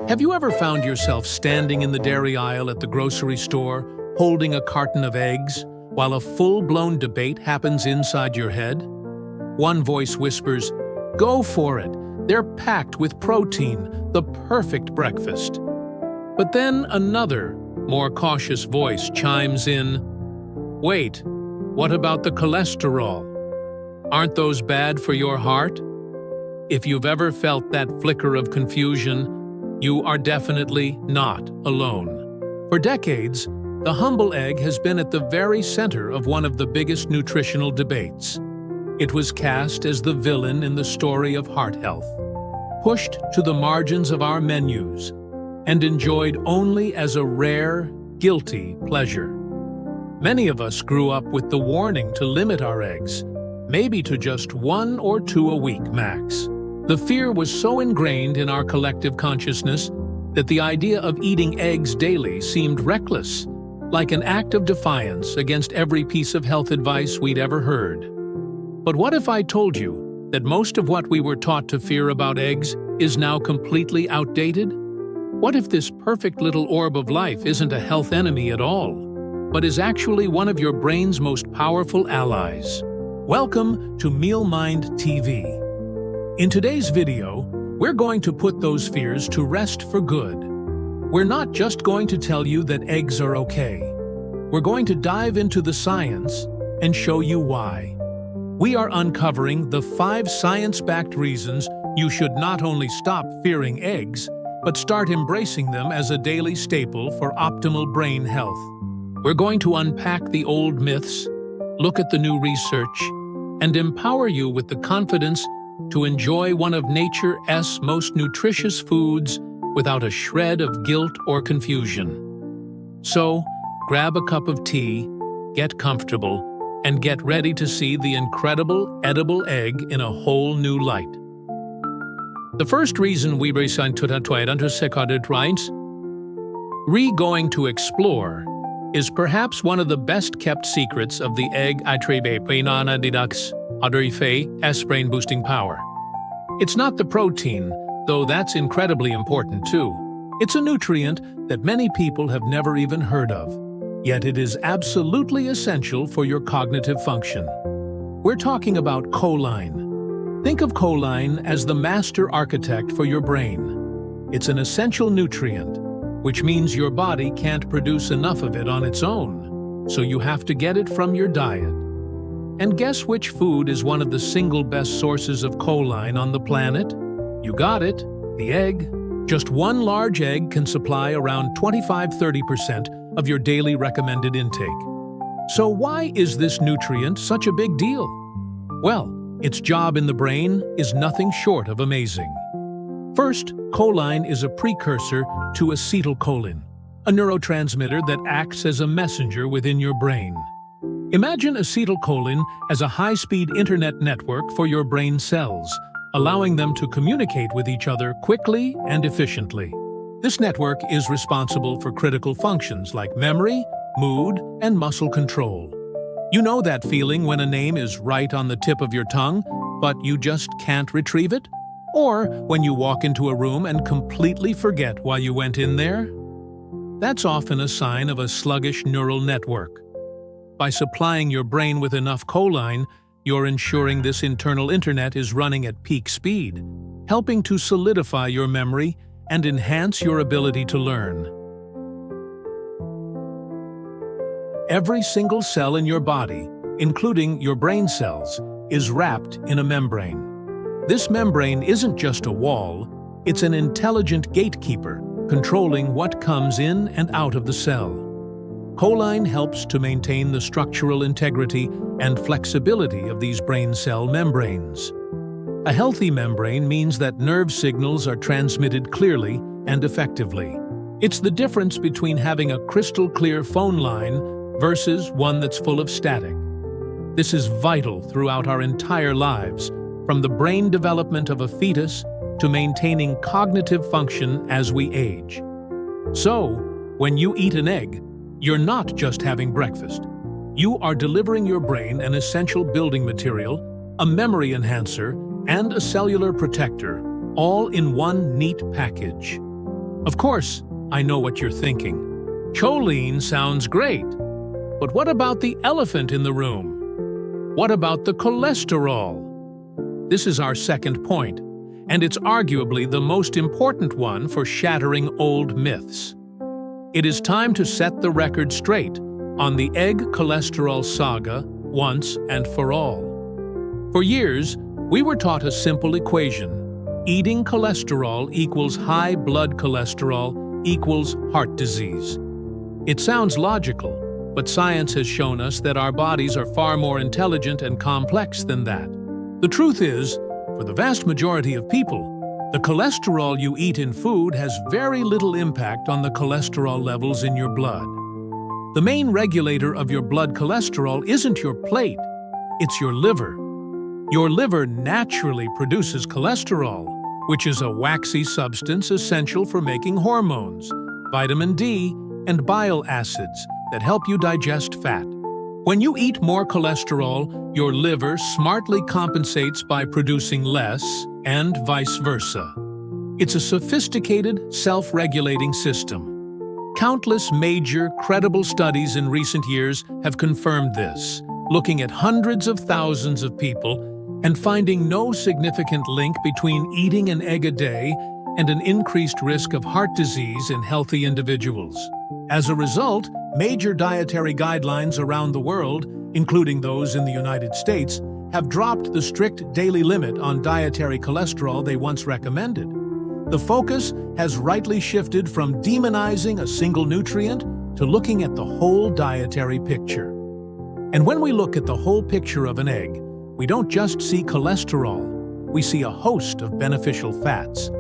Have you ever found yourself standing in the dairy aisle at the grocery store, holding a carton of eggs, while a full-blown debate happens inside your head? One voice whispers, "Go for it, they're packed with protein, the perfect breakfast." But then another, more cautious voice chimes in, "Wait, what about the cholesterol? Aren't those bad for your heart?" If you've ever felt that flicker of confusion, you are definitely not alone. For decades, the humble egg has been at the very center of one of the biggest nutritional debates. It was cast as the villain in the story of heart health, pushed to the margins of our menus, and enjoyed only as a rare, guilty pleasure. Many of us grew up with the warning to limit our eggs, maybe to just 1 or 2 a week max. The fear was so ingrained in our collective consciousness that the idea of eating eggs daily seemed reckless, like an act of defiance against every piece of health advice we'd ever heard. But what if I told you that most of what we were taught to fear about eggs is now completely outdated? What if this perfect little orb of life isn't a health enemy at all, but is actually one of your brain's most powerful allies? Welcome to MealMind TV. In today's video, we're going to put those fears to rest for good. We're not just going to tell you that eggs are okay. We're going to dive into the science and show you why. We are uncovering the 5 science-backed reasons you should not only stop fearing eggs, but start embracing them as a daily staple for optimal brain health. We're going to unpack the old myths, look at the new research, and empower you with the confidence to enjoy one of nature's most nutritious foods without a shred of guilt or confusion. So, grab a cup of tea, get comfortable, and get ready to see the incredible edible egg in a whole new light. The first reason we going to explore is perhaps one of the best-kept secrets of the egg brain-boosting power. It's not the protein, though that's incredibly important too. It's a nutrient that many people have never even heard of, yet it is absolutely essential for your cognitive function. We're talking about choline. Think of choline as the master architect for your brain. It's an essential nutrient, which means your body can't produce enough of it on its own, so you have to get it from your diet. And guess which food is one of the single best sources of choline on the planet? You got it, the egg. Just one large egg can supply around 25–30% of your daily recommended intake. So why is this nutrient such a big deal? Well, its job in the brain is nothing short of amazing. First, choline is a precursor to acetylcholine, a neurotransmitter that acts as a messenger within your brain. Imagine acetylcholine as a high-speed internet network for your brain cells, allowing them to communicate with each other quickly and efficiently. This network is responsible for critical functions like memory, mood, and muscle control. You know that feeling when a name is right on the tip of your tongue, but you just can't retrieve it? Or when you walk into a room and completely forget why you went in there? That's often a sign of a sluggish neural network. By supplying your brain with enough choline, you're ensuring this internal internet is running at peak speed, helping to solidify your memory and enhance your ability to learn. Every single cell in your body, including your brain cells, is wrapped in a membrane. This membrane isn't just a wall, it's an intelligent gatekeeper controlling what comes in and out of the cell. Choline helps to maintain the structural integrity and flexibility of these brain cell membranes. A healthy membrane means that nerve signals are transmitted clearly and effectively. It's the difference between having a crystal-clear phone line versus one that's full of static. This is vital throughout our entire lives, from the brain development of a fetus to maintaining cognitive function as we age. So, when you eat an egg, you're not just having breakfast. You are delivering your brain an essential building material, a memory enhancer, and a cellular protector, all in one neat package. Of course, I know what you're thinking. Choline sounds great, but what about the elephant in the room? What about the cholesterol? This is our second point, and it's arguably the most important one for shattering old myths. It is time to set the record straight on the egg cholesterol saga once and for all. For years, we were taught a simple equation: eating cholesterol equals high blood cholesterol equals heart disease. It sounds logical, but science has shown us that our bodies are far more intelligent and complex than that. The truth is, for the vast majority of people, the cholesterol you eat in food has very little impact on the cholesterol levels in your blood. The main regulator of your blood cholesterol isn't your plate, it's your liver. Your liver naturally produces cholesterol, which is a waxy substance essential for making hormones, vitamin D, and bile acids that help you digest fat. When you eat more cholesterol, your liver smartly compensates by producing less, and vice versa. It's a sophisticated, self-regulating system. Countless major, credible studies in recent years have confirmed this, looking at hundreds of thousands of people and finding no significant link between eating an egg a day and an increased risk of heart disease in healthy individuals. As a result, major dietary guidelines around the world, including those in the United States, have dropped the strict daily limit on dietary cholesterol they once recommended. The focus has rightly shifted from demonizing a single nutrient to looking at the whole dietary picture. And when we look at the whole picture of an egg, we don't just see cholesterol, we see a host of beneficial fats.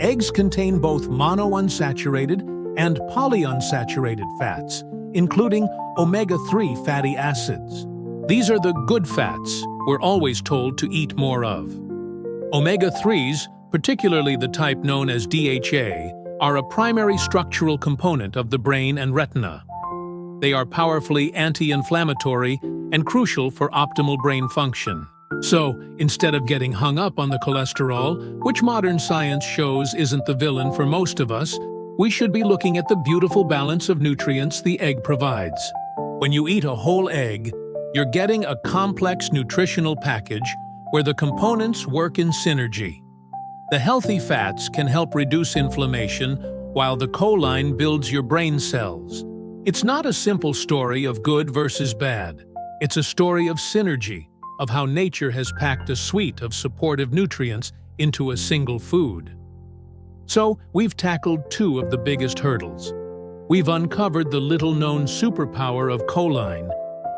Eggs contain both monounsaturated and polyunsaturated fats, including omega-3 fatty acids. These are the good fats we're always told to eat more of. Omega-3s, particularly the type known as DHA, are a primary structural component of the brain and retina. They are powerfully anti-inflammatory and crucial for optimal brain function. So, instead of getting hung up on the cholesterol, which modern science shows isn't the villain for most of us, we should be looking at the beautiful balance of nutrients the egg provides. When you eat a whole egg, you're getting a complex nutritional package where the components work in synergy. The healthy fats can help reduce inflammation, while the choline builds your brain cells. It's not a simple story of good versus bad. It's a story of synergy, of how nature has packed a suite of supportive nutrients into a single food. So, we've tackled two of the biggest hurdles. We've uncovered the little-known superpower of choline,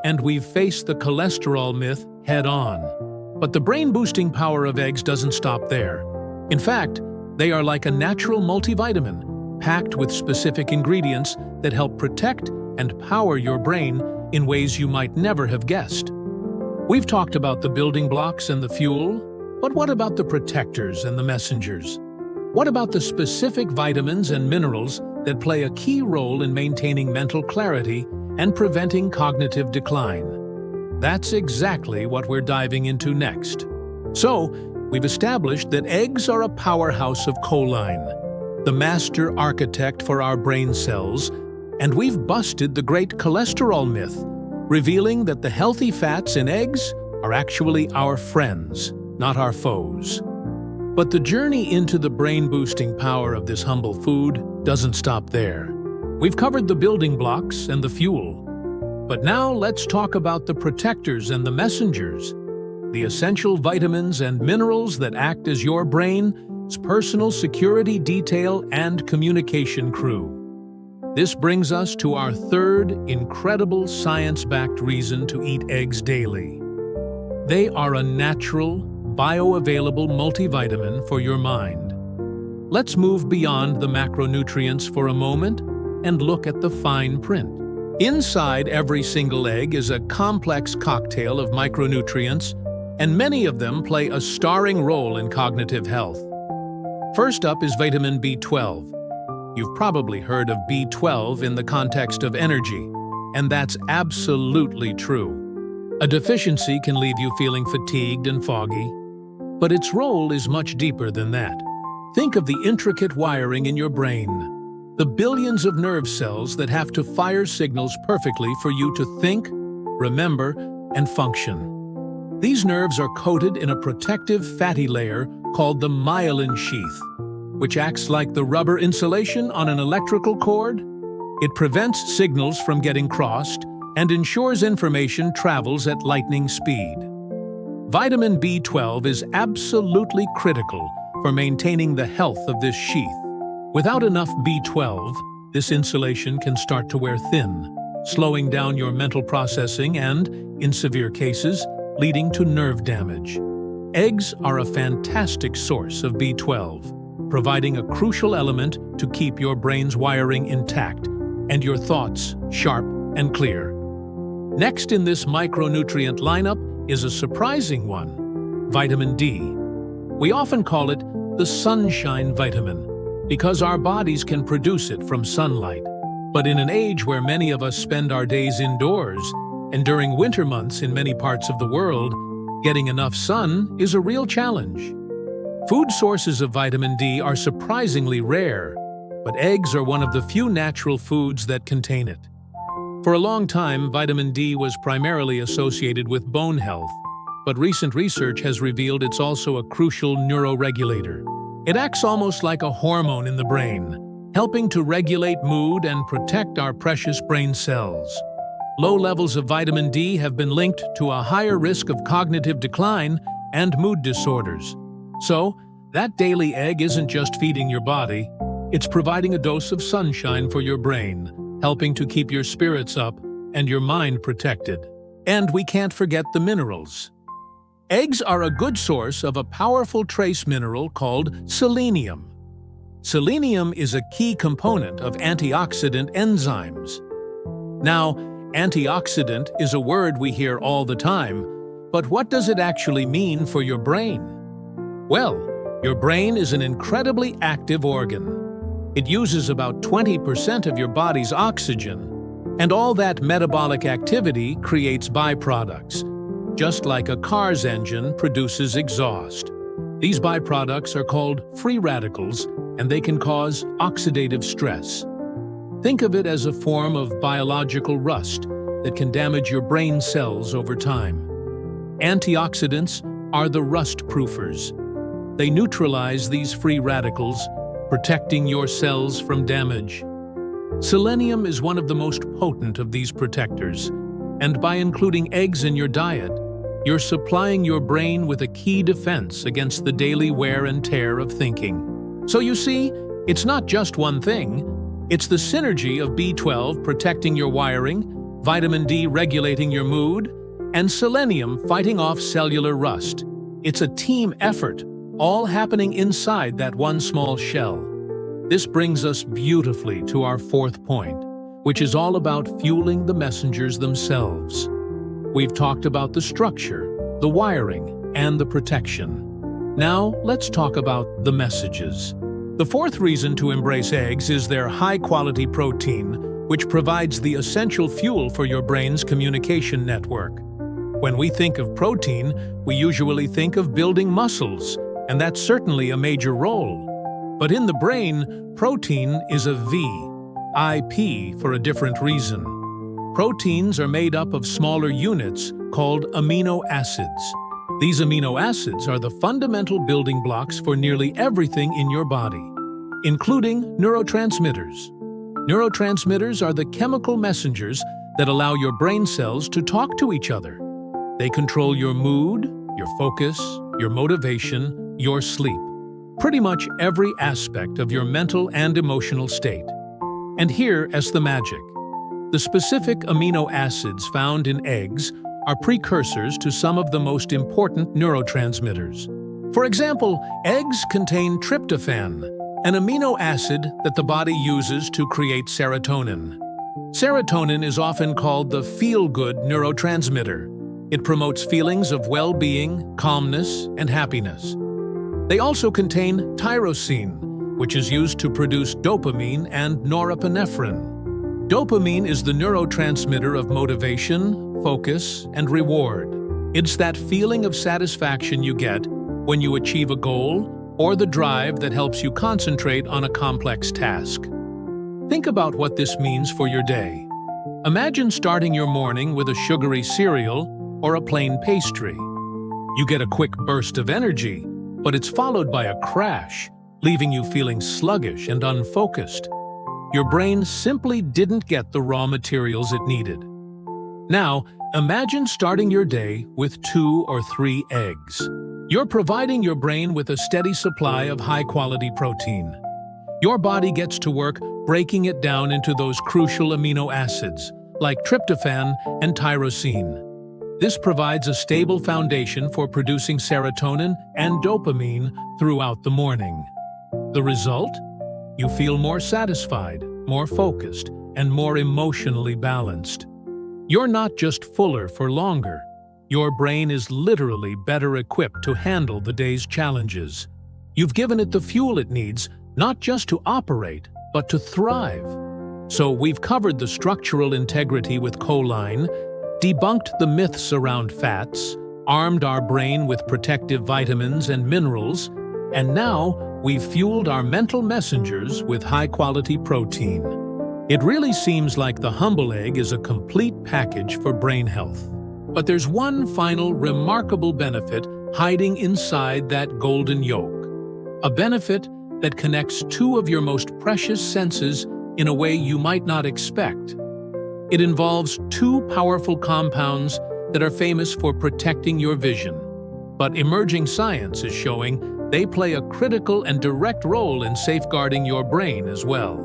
and we've faced the cholesterol myth head-on. But the brain-boosting power of eggs doesn't stop there. In fact, they are like a natural multivitamin, packed with specific ingredients that help protect and power your brain in ways you might never have guessed. We've talked about the building blocks and the fuel, but what about the protectors and the messengers? What about the specific vitamins and minerals that play a key role in maintaining mental clarity and preventing cognitive decline? That's exactly what we're diving into next. So, we've established that eggs are a powerhouse of choline, the master architect for our brain cells, and we've busted the great cholesterol myth, revealing that the healthy fats in eggs are actually our friends, not our foes. But the journey into the brain-boosting power of this humble food doesn't stop there. We've covered the building blocks and the fuel. But now let's talk about the protectors and the messengers, the essential vitamins and minerals that act as your brain's personal security detail and communication crew. This brings us to our third incredible science-backed reason to eat eggs daily. They are a natural, bioavailable multivitamin for your mind. Let's move beyond the macronutrients for a moment and look at the fine print. Inside every single egg is a complex cocktail of micronutrients, and many of them play a starring role in cognitive health. First up is vitamin B12. You've probably heard of B12 in the context of energy, and that's absolutely true. A deficiency can leave you feeling fatigued and foggy, but its role is much deeper than that. Think of the intricate wiring in your brain, the billions of nerve cells that have to fire signals perfectly for you to think, remember, and function. These nerves are coated in a protective fatty layer called the myelin sheath, which acts like the rubber insulation on an electrical cord. It prevents signals from getting crossed and ensures information travels at lightning speed. Vitamin B12 is absolutely critical for maintaining the health of this sheath. Without enough B12, this insulation can start to wear thin, slowing down your mental processing and, in severe cases, leading to nerve damage. Eggs are a fantastic source of B12, providing a crucial element to keep your brain's wiring intact and your thoughts sharp and clear. Next in this micronutrient lineup is a surprising one, vitamin D. We often call it the sunshine vitamin because our bodies can produce it from sunlight. But in an age where many of us spend our days indoors, and during winter months in many parts of the world, getting enough sun is a real challenge. Food sources of vitamin D are surprisingly rare, but eggs are one of the few natural foods that contain it. For a long time, vitamin D was primarily associated with bone health, but recent research has revealed it's also a crucial neuroregulator. It acts almost like a hormone in the brain, helping to regulate mood and protect our precious brain cells. Low levels of vitamin D have been linked to a higher risk of cognitive decline and mood disorders. So, that daily egg isn't just feeding your body, it's providing a dose of sunshine for your brain, helping to keep your spirits up and your mind protected. And we can't forget the minerals. Eggs are a good source of a powerful trace mineral called selenium. Selenium is a key component of antioxidant enzymes. Now, antioxidant is a word we hear all the time, but what does it actually mean for your brain? Well, your brain is an incredibly active organ. It uses about 20% of your body's oxygen, and all that metabolic activity creates byproducts, just like a car's engine produces exhaust. These byproducts are called free radicals, and they can cause oxidative stress. Think of it as a form of biological rust that can damage your brain cells over time. Antioxidants are the rust-proofers. They neutralize these free radicals, protecting your cells from damage. Selenium is one of the most potent of these protectors, and by including eggs in your diet, you're supplying your brain with a key defense against the daily wear and tear of thinking. So you see, it's not just one thing. It's the synergy of B12 protecting your wiring, vitamin D regulating your mood, and selenium fighting off cellular rust. It's a team effort, all happening inside that one small shell. This brings us beautifully to our fourth point, which is all about fueling the messengers themselves. We've talked about the structure, the wiring, and the protection. Now, let's talk about the messages. The fourth reason to embrace eggs is their high-quality protein, which provides the essential fuel for your brain's communication network. When we think of protein, we usually think of building muscles, and that's certainly a major role. But in the brain, protein is a VIP for a different reason. Proteins are made up of smaller units called amino acids. These amino acids are the fundamental building blocks for nearly everything in your body, including neurotransmitters. Neurotransmitters are the chemical messengers that allow your brain cells to talk to each other. They control your mood, your focus, your motivation, your sleep, pretty much every aspect of your mental and emotional state. And here is the magic. The specific amino acids found in eggs are precursors to some of the most important neurotransmitters. For example, eggs contain tryptophan, an amino acid that the body uses to create serotonin. Serotonin is often called the feel-good neurotransmitter. It promotes feelings of well-being, calmness, and happiness. They also contain tyrosine, which is used to produce dopamine and norepinephrine. Dopamine is the neurotransmitter of motivation, focus, and reward. It's that feeling of satisfaction you get when you achieve a goal or the drive that helps you concentrate on a complex task. Think about what this means for your day. Imagine starting your morning with a sugary cereal or a plain pastry. You get a quick burst of energy, but it's followed by a crash, leaving you feeling sluggish and unfocused. Your brain simply didn't get the raw materials it needed. Now, imagine starting your day with 2 or 3 eggs. You're providing your brain with a steady supply of high-quality protein. Your body gets to work breaking it down into those crucial amino acids, like tryptophan and tyrosine. This provides a stable foundation for producing serotonin and dopamine throughout the morning. The result? You feel more satisfied, more focused, and more emotionally balanced. You're not just fuller for longer. Your brain is literally better equipped to handle the day's challenges. You've given it the fuel it needs, not just to operate, but to thrive. So we've covered the structural integrity with choline, debunked the myths around fats, armed our brain with protective vitamins and minerals, and now we've fueled our mental messengers with high-quality protein. It really seems like the humble egg is a complete package for brain health. But there's one final remarkable benefit hiding inside that golden yolk. A benefit that connects 2 of your most precious senses in a way you might not expect. It involves 2 powerful compounds that are famous for protecting your vision. But emerging science is showing they play a critical and direct role in safeguarding your brain as well.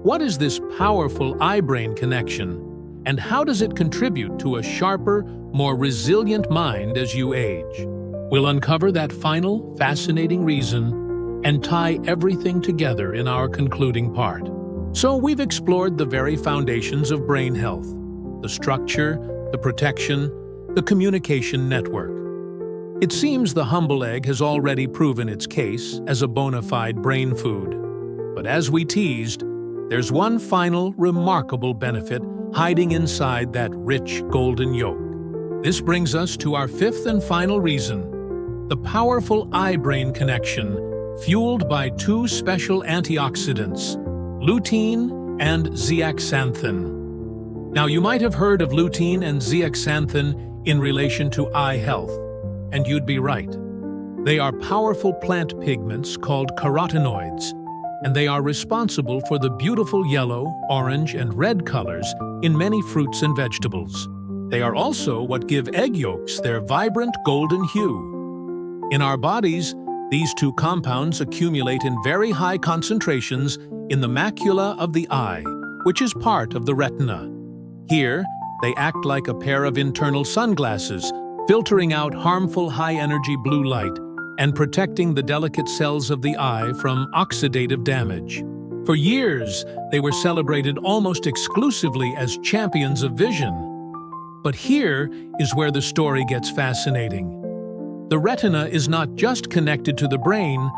What is this powerful eye-brain connection? And how does it contribute to a sharper, more resilient mind as you age? We'll uncover that final, fascinating reason and tie everything together in our concluding part. So we've explored the very foundations of brain health: the structure, the protection, the communication network. It seems the humble egg has already proven its case as a bona fide brain food. But as we teased, there's one final, remarkable benefit hiding inside that rich golden yolk. This brings us to our 5th and final reason: the powerful eye-brain connection, fueled by 2 special antioxidants, lutein and zeaxanthin. Now, you might have heard of lutein and zeaxanthin in relation to eye health, and you'd be right. They are powerful plant pigments called carotenoids, and they are responsible for the beautiful yellow, orange, and red colors in many fruits and vegetables. They are also what give egg yolks their vibrant golden hue. In our bodies, these 2 compounds accumulate in very high concentrations in the macula of the eye, which is part of the retina. Here, they act like a pair of internal sunglasses, filtering out harmful high-energy blue light and protecting the delicate cells of the eye from oxidative damage. For years, they were celebrated almost exclusively as champions of vision. But here is where the story gets fascinating. The retina is not just connected to the brain,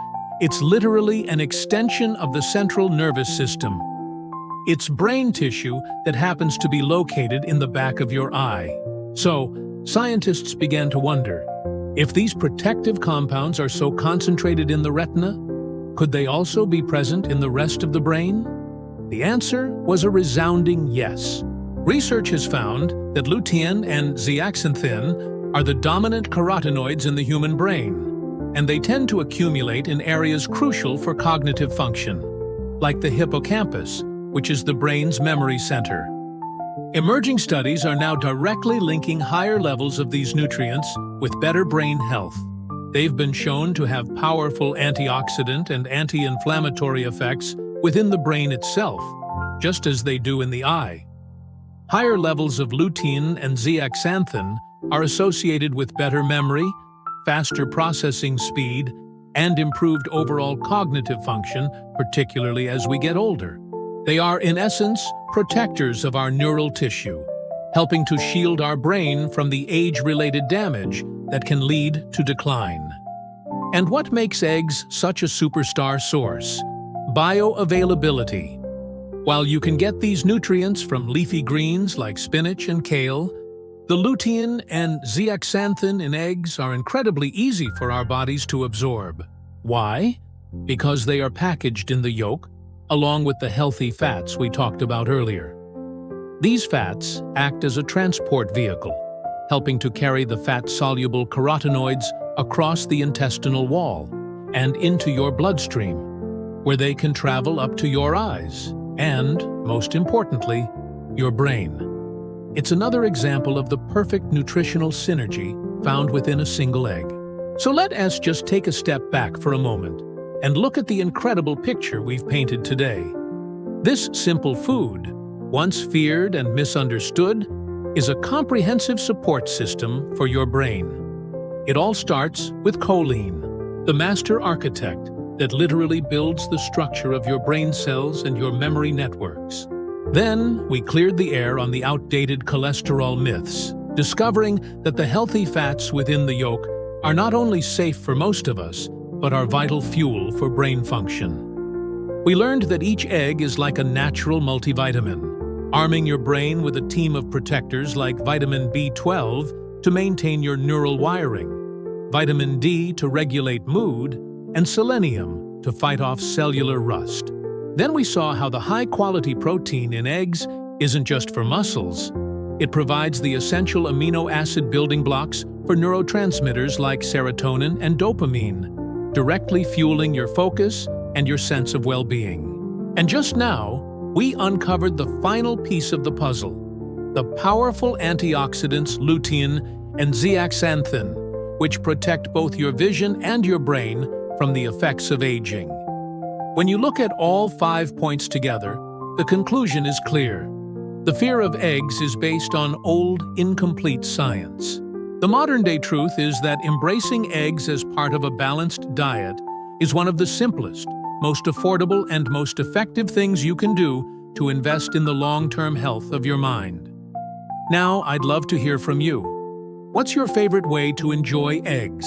it's literally an extension of the central nervous system. It's brain tissue that happens to be located in the back of your eye. So, scientists began to wonder, if these protective compounds are so concentrated in the retina, could they also be present in the rest of the brain? The answer was a resounding yes. Research has found that lutein and zeaxanthin are the dominant carotenoids in the human brain, and they tend to accumulate in areas crucial for cognitive function, like the hippocampus, which is the brain's memory center. Emerging studies are now directly linking higher levels of these nutrients with better brain health. They've been shown to have powerful antioxidant and anti-inflammatory effects within the brain itself, just as they do in the eye. Higher levels of lutein and zeaxanthin are associated with better memory, faster processing speed, and improved overall cognitive function, particularly as we get older. They are, in essence, protectors of our neural tissue, helping to shield our brain from the age-related damage that can lead to decline. And what makes eggs such a superstar source? Bioavailability. While you can get these nutrients from leafy greens like spinach and kale, the lutein and zeaxanthin in eggs are incredibly easy for our bodies to absorb. Why? Because they are packaged in the yolk, along with the healthy fats we talked about earlier. These fats act as a transport vehicle, helping to carry the fat-soluble carotenoids across the intestinal wall and into your bloodstream, where they can travel up to your eyes and, most importantly, your brain. It's another example of the perfect nutritional synergy found within a single egg. So let us just take a step back for a moment and look at the incredible picture we've painted today. This simple food, once feared and misunderstood, is a comprehensive support system for your brain. It all starts with choline, the master architect that literally builds the structure of your brain cells and your memory networks. Then, we cleared the air on the outdated cholesterol myths, discovering that the healthy fats within the yolk are not only safe for most of us, but are vital fuel for brain function. We learned that each egg is like a natural multivitamin, arming your brain with a team of protectors like vitamin B12 to maintain your neural wiring, vitamin D to regulate mood, and selenium to fight off cellular rust. Then we saw how the high-quality protein in eggs isn't just for muscles. It provides the essential amino acid building blocks for neurotransmitters like serotonin and dopamine, directly fueling your focus and your sense of well-being. And just now, we uncovered the final piece of the puzzle, the powerful antioxidants lutein and zeaxanthin, which protect both your vision and your brain from the effects of aging. When you look at all 5 points together, the conclusion is clear. The fear of eggs is based on old, incomplete science. The modern-day truth is that embracing eggs as part of a balanced diet is one of the simplest, most affordable, and most effective things you can do to invest in the long-term health of your mind. Now, I'd love to hear from you. What's your favorite way to enjoy eggs?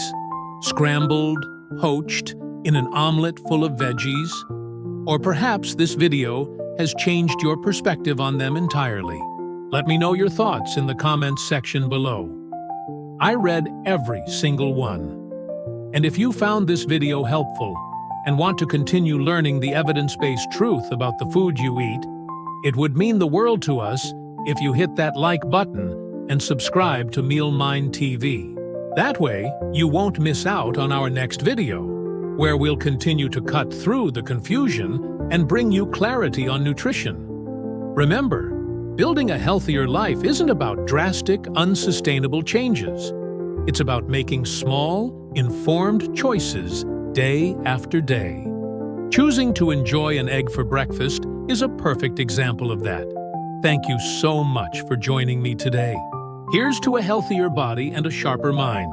Scrambled, poached, in an omelet full of veggies? Or perhaps this video has changed your perspective on them entirely. Let me know your thoughts in the comments section below. I read every single one. And if you found this video helpful and want to continue learning the evidence-based truth about the food you eat, it would mean the world to us if you hit that like button and subscribe to MealMind TV. That way, you won't miss out on our next video, where we'll continue to cut through the confusion and bring you clarity on nutrition. Remember, building a healthier life isn't about drastic, unsustainable changes. It's about making small, informed choices day after day. Choosing to enjoy an egg for breakfast is a perfect example of that. Thank you so much for joining me today. Here's to a healthier body and a sharper mind.